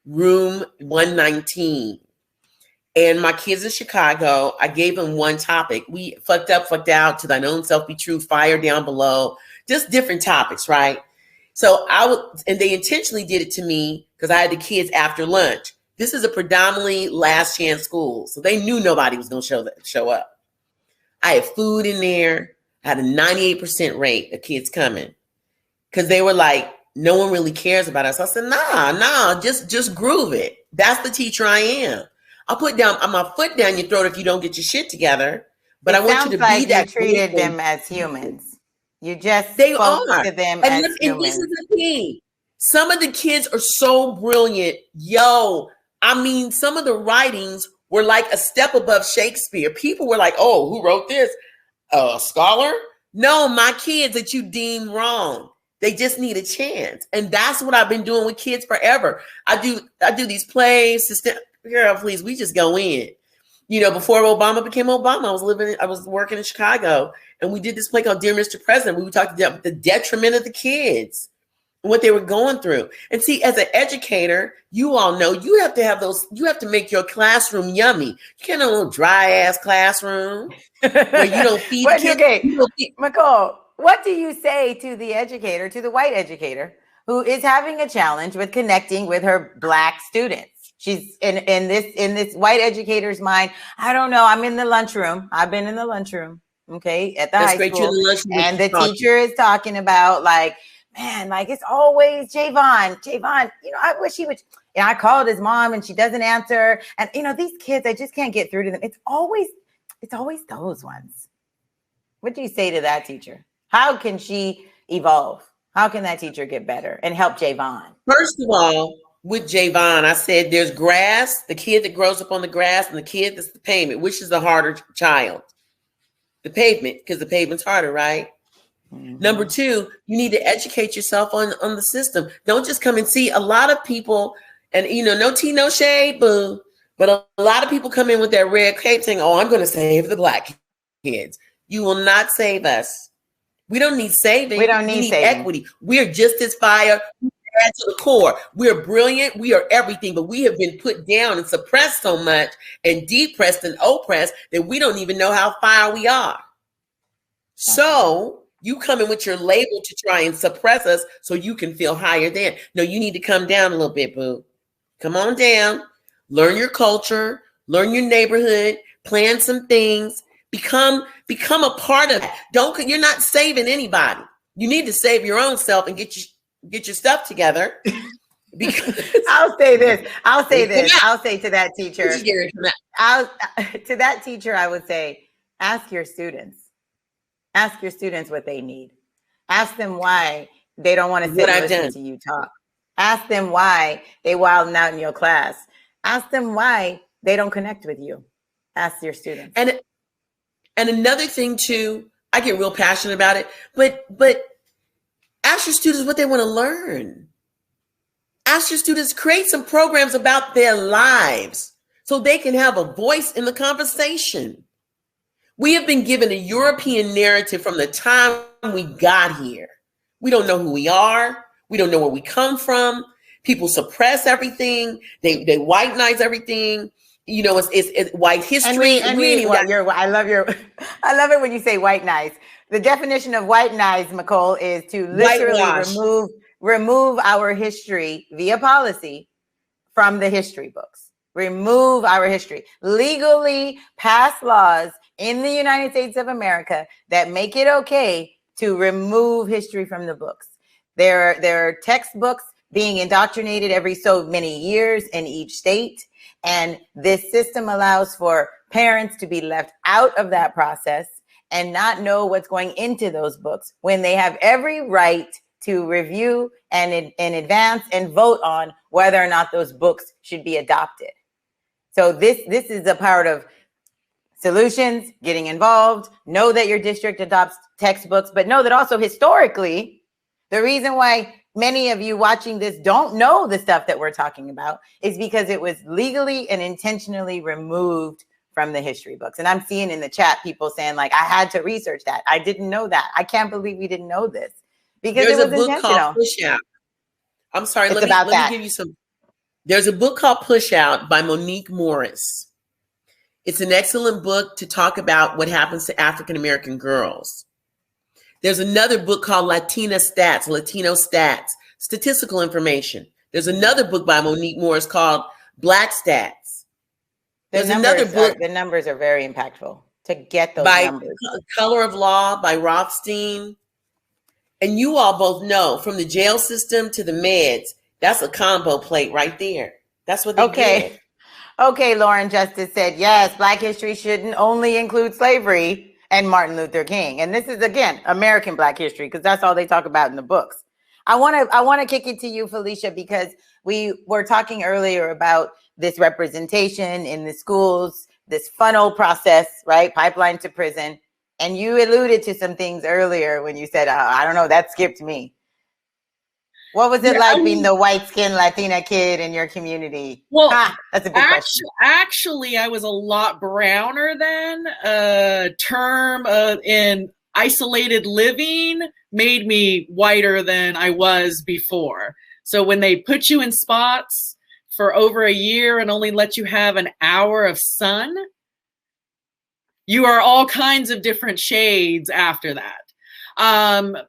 Room 119. And my kids in Chicago, I gave them one topic. We fucked up, fucked out, to thine own self be true, fire down below, just different topics, right? So and they intentionally did it to me because I had the kids after lunch. This is a predominantly last chance school. So they knew nobody was going to show up. I had food in there. I had a 98% rate of kids coming because they were like, no one really cares about us. I said, nah, just groove it. That's the teacher I am. I'll put my foot down your throat if you don't get your shit together. But I want you to be that. You treated them as humans. You just spoke to them as humans. And this is the thing. Some of the kids are so brilliant. Yo, I mean, some of the writings were like a step above Shakespeare. People were like, oh, who wrote this? A scholar? No, my kids that you deem wrong. They just need a chance. And that's what I've been doing with kids forever. I do these plays. Girl, please, we just go in. Before Obama became Obama, I was working in Chicago, and we did this play called Dear Mr. President. We talked about the detriment of the kids and what they were going through. And see, as an educator, you all know you have to have you have to make your classroom yummy. You can't have a little dry ass classroom where you don't feed the kids. Okay, Mekole, what do you say to the educator, to the white educator, who is having a challenge with connecting with her Black students? She's in this white educator's mind. I don't know. I'm in the lunchroom. I've been in the lunchroom, okay, at the high school. And the teacher is talking about man, it's always Javon. I wish he would. I called his mom and she doesn't answer. And these kids, I just can't get through to them. It's always those ones. What do you say to that teacher? How can she evolve? How can that teacher get better and help Javon? First of all, with Javon, I said there's grass, the kid that grows up on the grass, and the kid that's the pavement. Which is the harder child? The pavement, because the pavement's harder, right? Mm-hmm. Number two, you need to educate yourself on the system. Don't just come and see. A lot of people, and no tea, no shade, boo, but a lot of people come in with that red cape saying, oh, I'm going to save the Black kids. You will not save us. We don't need saving. We don't need saving. Equity. We're just as fire. To the core. We're brilliant. We are everything, but we have been put down and suppressed so much and depressed and oppressed that we don't even know how fire we are. So you come in with your label to try and suppress us so you can feel higher than. No, you need to come down a little bit, boo. Come on down. Learn your culture. Learn your neighborhood. Plan some things. Become a part of it. You're not saving anybody. You need to save your own self and get your stuff together. Because I'll say this. I'll say to that teacher. To that teacher, I would say, ask your students. Ask your students what they need. Ask them why they don't want to sit and listen to you talk. Ask them why they wilding out in your class. Ask them why they don't connect with you. Ask your students. And another thing too, I get real passionate about it, but ask your students what they want to learn. Ask your students, create some programs about their lives so they can have a voice in the conversation. We have been given a European narrative from the time we got here. We don't know who we are. We don't know where we come from. People suppress everything. They whitenize everything. It's white history. I love it when you say whitenize. The definition of whitenize, Mekole, is to literally remove our history via policy from the history books. Remove our history. Legally pass laws in the United States of America that make it okay to remove history from the books. There are textbooks being indoctrinated every so many years in each state. And this system allows for parents to be left out of that process and not know what's going into those books when they have every right to review and advance and vote on whether or not those books should be adopted. So this is a part of solutions, getting involved, know that your district adopts textbooks, but know that also historically, the reason why many of you watching this don't know the stuff that we're talking about is because it was legally and intentionally removed from the history books. And I'm seeing in the chat people saying like, I had to research that. I didn't know that. I can't believe we didn't know this because There's it was a book intentional. called Push Out. I'm sorry, It's let me give you some. There's a book called Push Out by Monique Morris. It's an excellent book to talk about what happens to African American girls. There's another book called Latino Stats, statistical information. There's another book by Monique Morris called Black Stats. There's another book. The numbers are very impactful to get those by numbers. Color of Law by Rothstein. And you all both know from the jail system to the meds, that's a combo plate right there. That's what they did. Okay, Lauren Justice said, yes, Black history shouldn't only include slavery and Martin Luther King. And this is, again, American Black history, because that's all they talk about in the books. I want to kick it to you, Felicia, because we were talking earlier about this representation in the schools, this funnel process, right? Pipeline to prison. And you alluded to some things earlier when you said, I don't know, that skipped me. What was it being the white-skinned Latina kid in your community? Well, that's a big question. Actually, I was a lot browner then. Term in isolated living made me whiter than I was before. So when they put you in spots for over a year and only let you have an hour of sun, you are all kinds of different shades after that.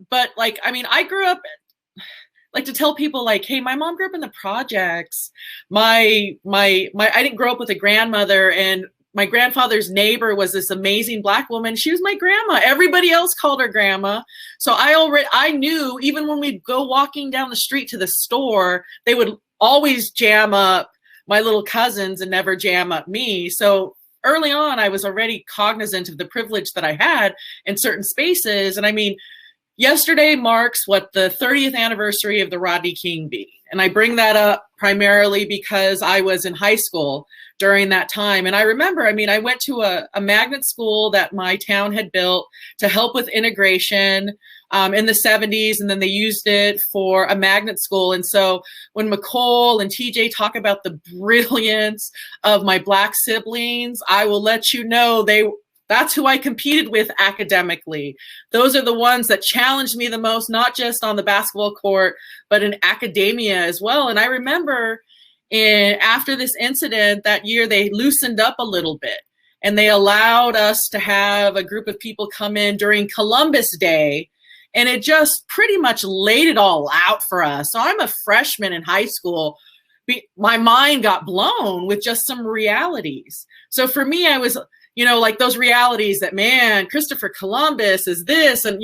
But like, I mean, I grew up, like to tell people like, hey, my mom grew up in the projects. I didn't grow up with a grandmother, and my grandfather's neighbor was this amazing Black woman. She was my grandma. Everybody else called her grandma. So I knew even when we'd go walking down the street to the store, they would always jam up my little cousins and never jam up me. So early on, I was already cognizant of the privilege that I had in certain spaces. And I mean, yesterday marks the 30th anniversary of the Rodney King beating. And I bring that up primarily because I was in high school during that time. And I remember, I mean, I went to a magnet school that my town had built to help with integration in the 70s. And then they used it for a magnet school. And so when Mekole and TJ talk about the brilliance of my Black siblings, I will let you know that's who I competed with academically. Those are the ones that challenged me the most, not just on the basketball court, but in academia as well. And I remember after this incident that year, they loosened up a little bit and they allowed us to have a group of people come in during Columbus Day. And it just pretty much laid it all out for us. So I'm a freshman in high school. My mind got blown with just some realities. So for me, I was, like those realities that, man, Christopher Columbus is this, and,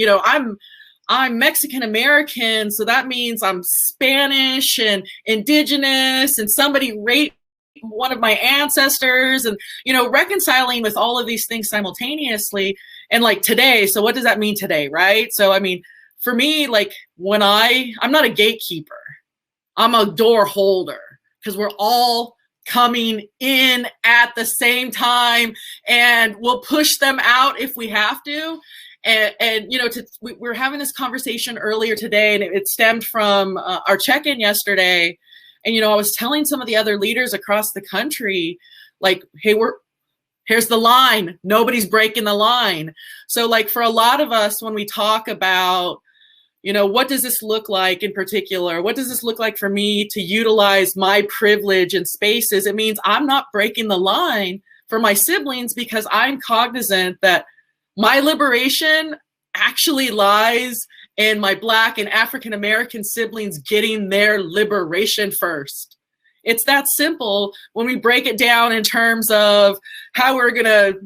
I'm Mexican American, so that means I'm Spanish and indigenous, and somebody raped one of my ancestors, and, reconciling with all of these things simultaneously. And like today, so what does that mean today, right? So, I mean, for me, like when I'm not a gatekeeper, I'm a door holder, because we're all coming in at the same time, and we'll push them out if we have to. And we were having this conversation earlier today, and it stemmed from our check-in yesterday. And, I was telling some of the other leaders across the country, like, hey, here's the line. Nobody's breaking the line. So like for a lot of us, when we talk about, what does this look like in particular? What does this look like for me to utilize my privilege in spaces? It means I'm not breaking the line for my siblings, because I'm cognizant that my liberation actually lies in my Black and African American siblings getting their liberation first. It's that simple when we break it down in terms of how we're going to,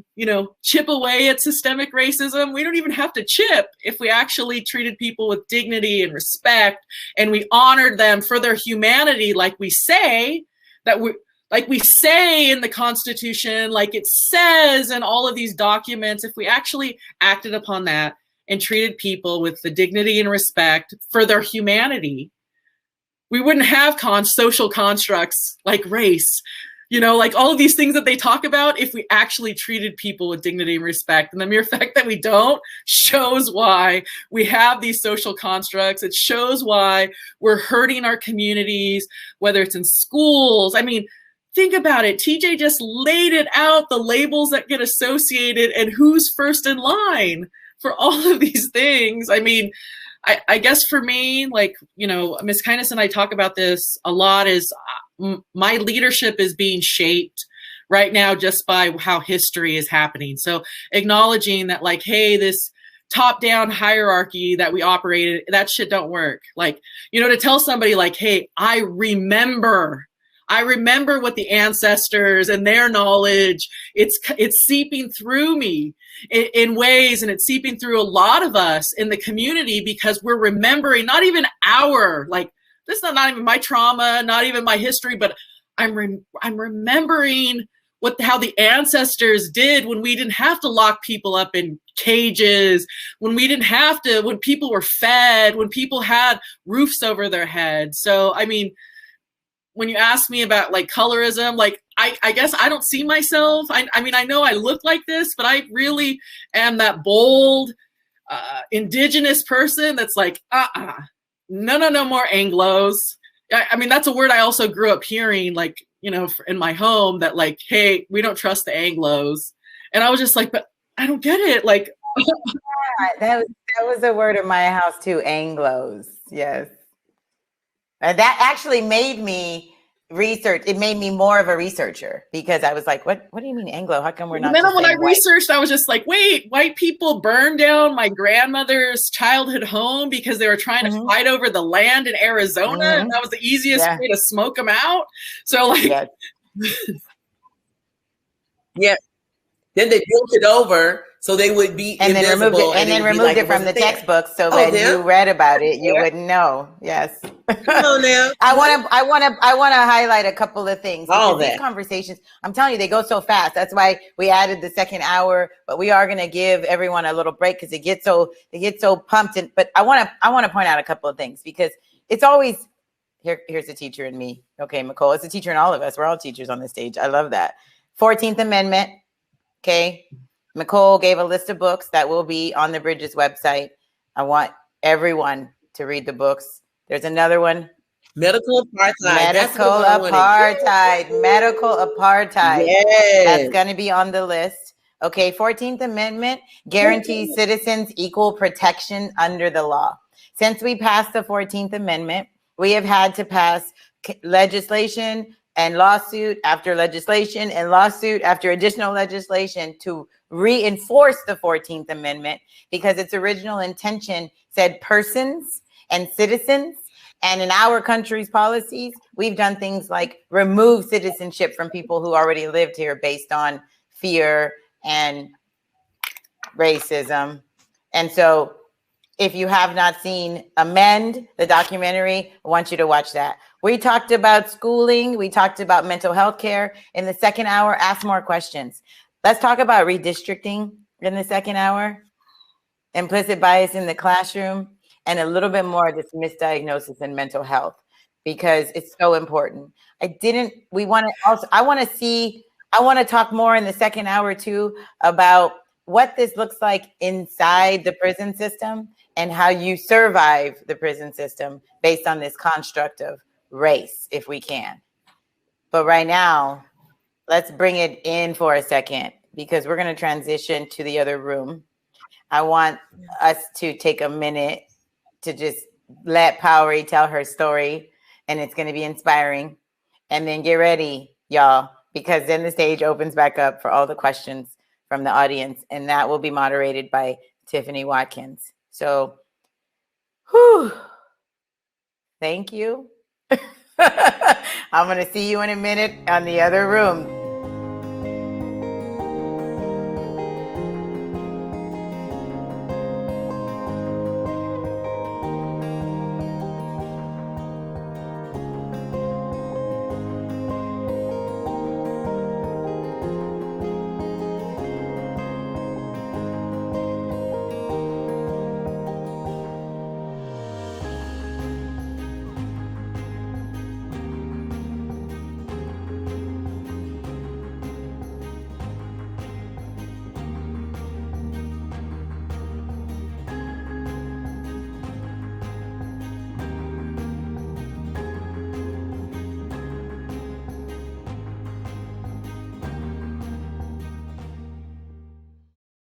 chip away at systemic racism. We don't even have to chip if we actually treated people with dignity and respect, and we honored them for their humanity, like we say in the Constitution, like it says in all of these documents. If we actually acted upon that and treated people with the dignity and respect for their humanity, we wouldn't have social constructs like race, like all of these things that they talk about, if we actually treated people with dignity and respect. And the mere fact that we don't shows why we have these social constructs. It shows why we're hurting our communities, whether it's in schools. I mean, think about it. TJ just laid it out, the labels that get associated and who's first in line for all of these things. I mean, I guess for me, like, you know, Mskindness and I talk about this a lot, is my leadership is being shaped right now just by how history is happening. So acknowledging that, like, hey, this top-down hierarchy that we operated, that shit don't work. Like, you know, to tell somebody like, hey, I remember what the ancestors and their knowledge, it's seeping through me in ways, and it's seeping through a lot of us in the community, because we're remembering not even like, this is not even my trauma, not even my history, but I'm remembering how the ancestors did when we didn't have to lock people up in cages, when people were fed, when people had roofs over their heads. So, I mean, when you ask me about like colorism, like, I guess I don't see myself. I mean, I know I look like this, but I really am that bold, indigenous person that's like, no more Anglos. I mean, that's a word I also grew up hearing, like, you know, in my home, that like, hey, we don't trust the Anglos. And I was just like, but I don't get it. Like, that was a word in my house too, Anglos. Yes. And that actually made me research. It made me more of a researcher, because I was like, what do you mean Anglo? How come we're not? And then when I white? researched, I was just like, wait, white people burned down my grandmother's childhood home because they were trying to fight over the land in Arizona. And that was the easiest way to smoke them out. So like, yeah. Then they built it over so they would be and invisible, then removed it from the textbook, so when you read about it, you wouldn't know. Yes. Come on now. I want to highlight a couple of things. These conversations, I'm telling you, they go so fast. That's why we added the second hour, but we are going to give everyone a little break because they get so pumped. But I want to point out a couple of things, because it's always here's the teacher in me. Okay, Mekole, it's a teacher in all of us. We're all teachers on the stage. I love that. 14th Amendment. Okay. Mekole gave a list of books that will be on the Bridges website. I want everyone to read the books. There's another one. Medical apartheid. Medical apartheid. Yes. That's going to be on the list. Okay. 14th Amendment guarantees citizens equal protection under the law. Since we passed the 14th Amendment, we have had to pass legislation and lawsuit after legislation and lawsuit after additional legislation to reinforce the 14th Amendment, because its original intention said persons and citizens. And in our country's policies, we've done things like remove citizenship from people who already lived here based on fear and racism. And so if you have not seen Amend, the documentary, I want you to watch that. We talked about schooling. We talked about mental health care. In the second hour, ask more questions. Let's talk about redistricting in the second hour, implicit bias in the classroom, and a little bit more just misdiagnosis in mental health, because it's so important. I want to talk more in the second hour too about what this looks like inside the prison system and how you survive the prison system based on this construct of race, if we can. But right now, let's bring it in for a second, because we're going to transition to the other room. I want us to take a minute to just let Powery tell her story, and it's going to be inspiring. And then get ready, y'all, because then the stage opens back up for all the questions from the audience, and that will be moderated by Tiffany Watkins. So, thank you. I'm going to see you in a minute on the other room.